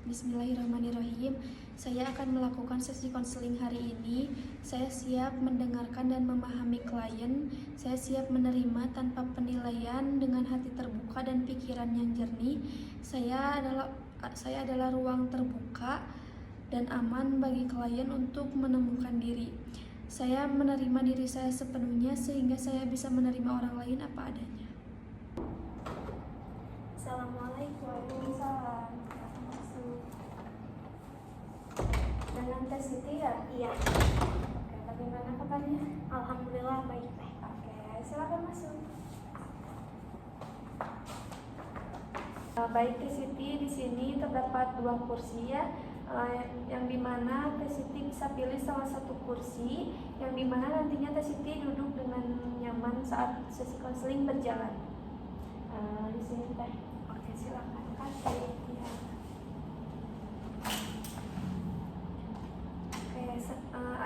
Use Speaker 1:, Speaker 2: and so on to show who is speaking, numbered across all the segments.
Speaker 1: Bismillahirrahmanirrahim. Saya akan melakukan sesi konseling hari ini. Saya siap mendengarkan dan memahami klien. Saya siap menerima tanpa penilaian dengan hati terbuka dan pikiran yang jernih. Saya adalah ruang terbuka dan aman bagi klien untuk menemukan diri. Saya menerima diri saya sepenuhnya sehingga saya bisa menerima orang lain apa adanya.
Speaker 2: Assalamualaikum. Waalaikumsalam. Dengan Teh Siti ya? Iya.
Speaker 1: Oke, bagaimana kabarnya?
Speaker 2: Alhamdulillah baik Teh.
Speaker 1: Oke, silakan masuk. Baik Teh Siti, di sini terdapat 2 kursi ya, yang dimana Teh Siti bisa pilih salah satu kursi, yang dimana nantinya Teh Siti duduk dengan nyaman saat sesi konseling berjalan. Di sini Teh. Oke, silakan. Kasih. Ya.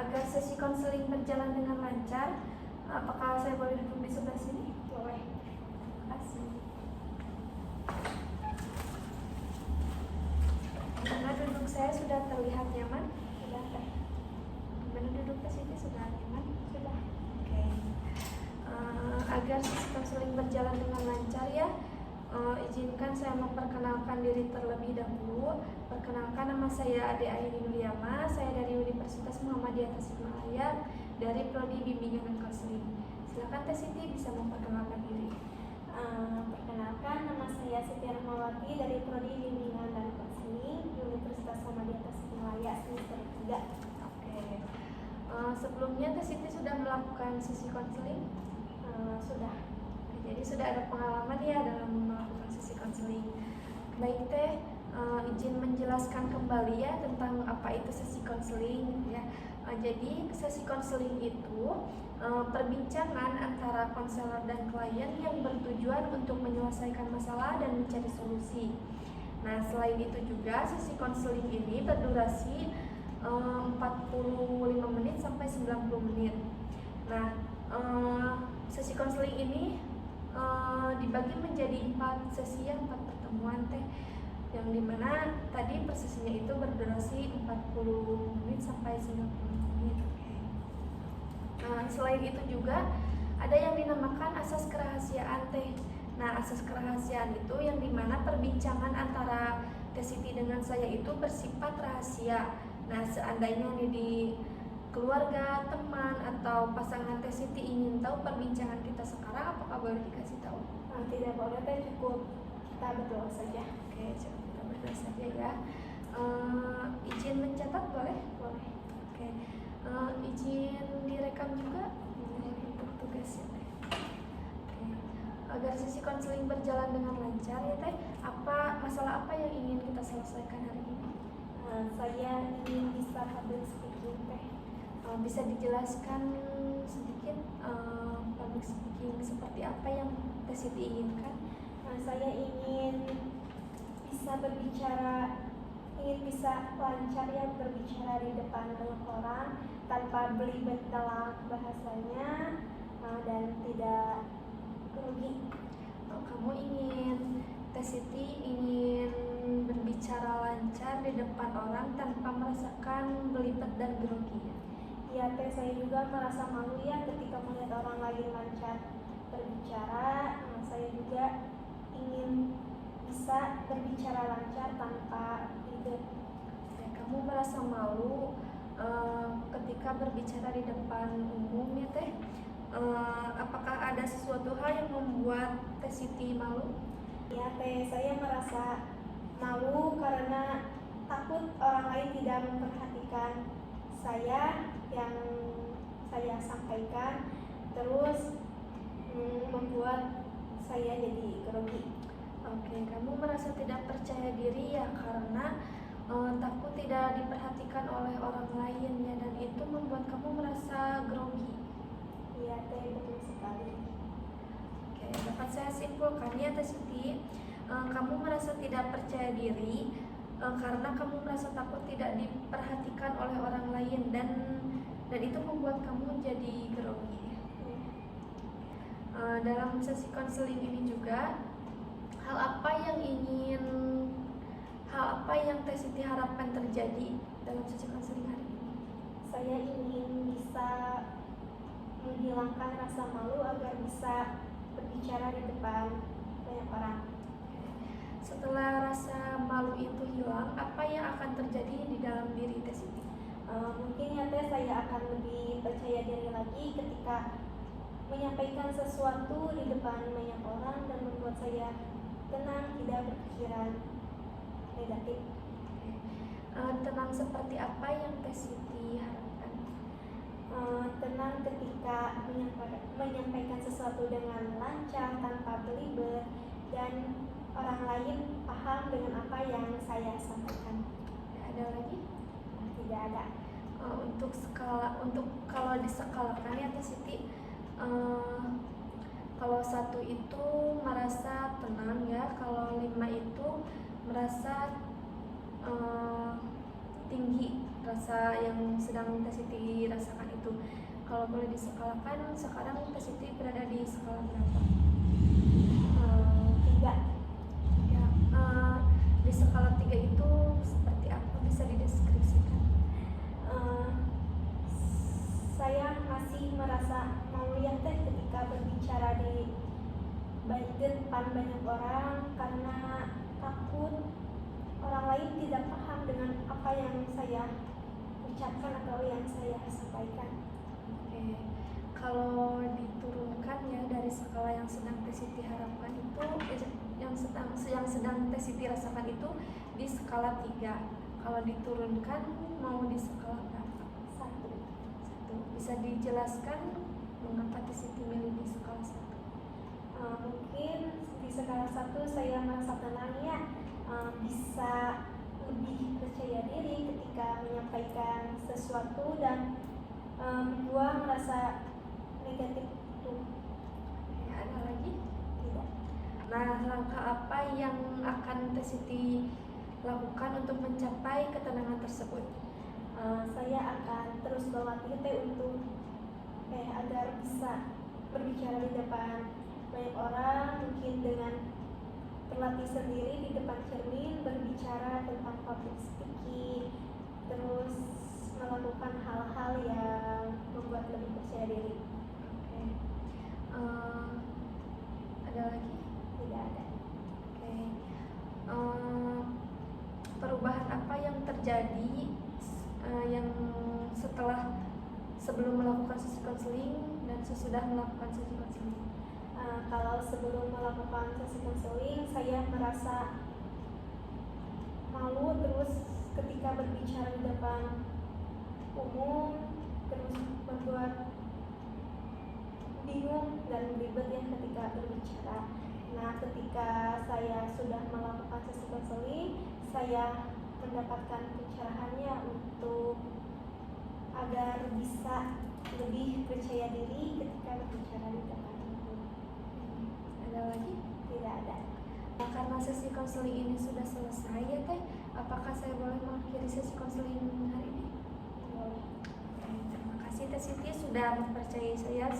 Speaker 1: Agar sesi konseling berjalan dengan lancar, apakah saya boleh duduk di sebelah sini?
Speaker 2: Boleh.
Speaker 1: Terima kasih. Mana duduk saya sudah terlihat nyaman?
Speaker 2: Sudah Teh.
Speaker 1: Mana duduk ke sini sudah nyaman?
Speaker 2: Sudah.
Speaker 1: Oke. Agar sesi konseling berjalan dengan lancar ya, izinkan saya memperkenalkan diri terlebih dahulu. Perkenalkan, nama saya Ade Aini Nuliama. Saya dari Universitas Muhammadiyah Tasikmalaya dari Prodi Bimbingan dan Konseling. Silakan Teh Siti bisa memperkenalkan diri.
Speaker 2: Perkenalkan, nama saya Siti Rahmawati dari Prodi Bimbingan dan Konseling Universitas Muhammadiyah Tasikmalaya semester 3.
Speaker 1: Oke. Sebelumnya Teh Siti sudah melakukan sesi konseling?
Speaker 2: Sudah.
Speaker 1: Jadi sudah ada pengalaman ya dalam melakukan sesi konseling. Baik Teh, izin menjelaskan kembali ya tentang apa itu sesi konseling ya. Jadi sesi konseling itu perbincangan antara konselor dan klien yang bertujuan untuk menyelesaikan masalah dan mencari solusi. Nah, selain itu juga sesi konseling ini berdurasi 45 menit sampai 90 menit. Nah, sesi konseling ini dibagi menjadi 4 sesi ya, 4 pertemuan Teh, yang dimana tadi per sesinya itu berdurasi 40 menit sampai 90 menit. Selain itu juga ada yang dinamakan asas kerahasiaan Teh. Nah, asas kerahasiaan itu yang dimana perbincangan antara Teh Siti dengan saya itu bersifat rahasia. Nah, seandainya di keluarga, teman, atau pasangan Teh Siti ingin tahu perbincangan kita sekarang, apakah boleh dikasih tahu?
Speaker 2: Tidak boleh Teh, cukup kita berdoa saja.
Speaker 1: Oke, cukup kita berdoa saja ya. Izin mencatat boleh?
Speaker 2: Boleh.
Speaker 1: Oke. Izin direkam juga untuk tugasnya Teh. Oke. Agar sesi konseling berjalan dengan lancar ya Teh, masalah apa yang ingin kita selesaikan hari ini?
Speaker 2: Saya ingin bisa public speaking Teh.
Speaker 1: Bisa dijelaskan sedikit public speaking seperti apa yang Teh Siti inginkan?
Speaker 2: Saya ingin bisa lancar ya berbicara di depan banyak orang tanpa belibet dalam bahasanya dan tidak grogi.
Speaker 1: Kamu Teh Siti ingin berbicara lancar di depan orang tanpa merasakan belibet dan grogi ya?
Speaker 2: Iya Teh, saya juga merasa malu ya ketika melihat orang lain lancar berbicara. Saya juga ingin bisa berbicara lancar tanpa belibet.
Speaker 1: Kamu merasa malu ketika berbicara di depan umum ya Teh? Apakah ada sesuatu hal yang membuat Teh Siti malu?
Speaker 2: Ya Teh, saya merasa malu karena takut orang lain tidak memperhatikan saya yang saya sampaikan, terus membuat saya jadi grogi.
Speaker 1: Oke, kamu merasa tidak percaya diri ya karena takut tidak diperhatikan oleh orang lain ya, dan itu membuat kamu merasa grogi.
Speaker 2: Iya Teh, betul sekali.
Speaker 1: Oke, dapat saya simpulkan ya Teh Siti, kamu merasa tidak percaya diri karena kamu merasa takut tidak diperhatikan oleh orang lain dan itu membuat kamu jadi grogi. Dalam sesi konseling ini juga hal apa yang ingin Hal apa yang Teh Siti harapkan terjadi dalam sesi konseling hari ini?
Speaker 2: Saya ingin bisa menghilangkan rasa malu agar bisa berbicara di depan banyak orang.
Speaker 1: Setelah rasa malu itu hilang, apa yang akan terjadi di dalam diri Teh Siti?
Speaker 2: Mungkin ya Teh, saya akan lebih percaya diri lagi ketika menyampaikan sesuatu di depan banyak orang dan membuat saya tenang, tidak berpikiran negatif.
Speaker 1: Tenang seperti apa yang Teh Siti harapkan?
Speaker 2: Tenang ketika menyampaikan sesuatu dengan lancar, tanpa belibet, dan orang lain paham dengan apa yang saya sampaikan.
Speaker 1: Ada lagi?
Speaker 2: Tidak ada.
Speaker 1: Untuk kalau diskalakan ya Teh Siti, kalau 1 itu merasa tenang ya, kalau 5 itu merasa tinggi rasa yang sedang Teh Siti rasakan itu. Kalau boleh diskalakan, sekarang Teh Siti berada di skala berapa?
Speaker 2: 3.
Speaker 1: Ya, di skala 3 itu seperti apa, bisa dideskripsikan?
Speaker 2: Saya masih merasa malu ya Teh ketika berbicara di depan banyak orang karena takut orang lain tidak paham dengan apa yang saya ucapkan atau yang saya sampaikan.
Speaker 1: Oke. Kalau diturunkan ya dari skala yang sedang Teh Siti harapkan itu, yang sedang Teh Siti rasakan itu di skala 3. Kalau diturunkan mau di skala berapa?
Speaker 2: 1.
Speaker 1: Bisa dijelaskan mengapa Teh Siti milih di skala 1?
Speaker 2: Mungkin di skala 1 saya merasa tenang ya, bisa lebih percaya diri ketika menyampaikan sesuatu dan membuang rasa negatif itu.
Speaker 1: Ada lagi?
Speaker 2: Tidak.
Speaker 1: Nah, langkah apa yang akan Teh Siti lakukan untuk mencapai ketenangan tersebut?
Speaker 2: Saya akan terus berlatih Teh untuk agar bisa berbicara di depan banyak orang, mungkin dengan berlatih sendiri di depan cermin, berbicara tentang public speaking, terus melakukan hal-hal yang membuat lebih percaya diri.
Speaker 1: Oke. Ada lagi?
Speaker 2: Tidak ada.
Speaker 1: Oke. Perubahan apa yang terjadi yang sebelum melakukan sesi konseling dan sesudah melakukan sesi konseling?
Speaker 2: Kalau sebelum melakukan sesi konseling, saya merasa malu terus ketika berbicara di depan umum, terus membuat bingung dan ribet ya ketika berbicara. Nah, ketika saya sudah melakukan sesi konseling, saya mendapatkan pencerahannya untuk agar bisa lebih percaya diri ketika berbicara di depan umum.
Speaker 1: Ada lagi?
Speaker 2: Tidak ada.
Speaker 1: Nah, karena sesi konseling ini sudah selesai ya Teh, apakah saya boleh mengakhiri sesi konseling hari ini?
Speaker 2: Boleh.
Speaker 1: Terima kasih Teh Siti sudah mempercayai saya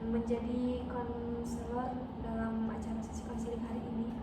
Speaker 1: menjadi konselor dalam acara sesi konseling hari ini.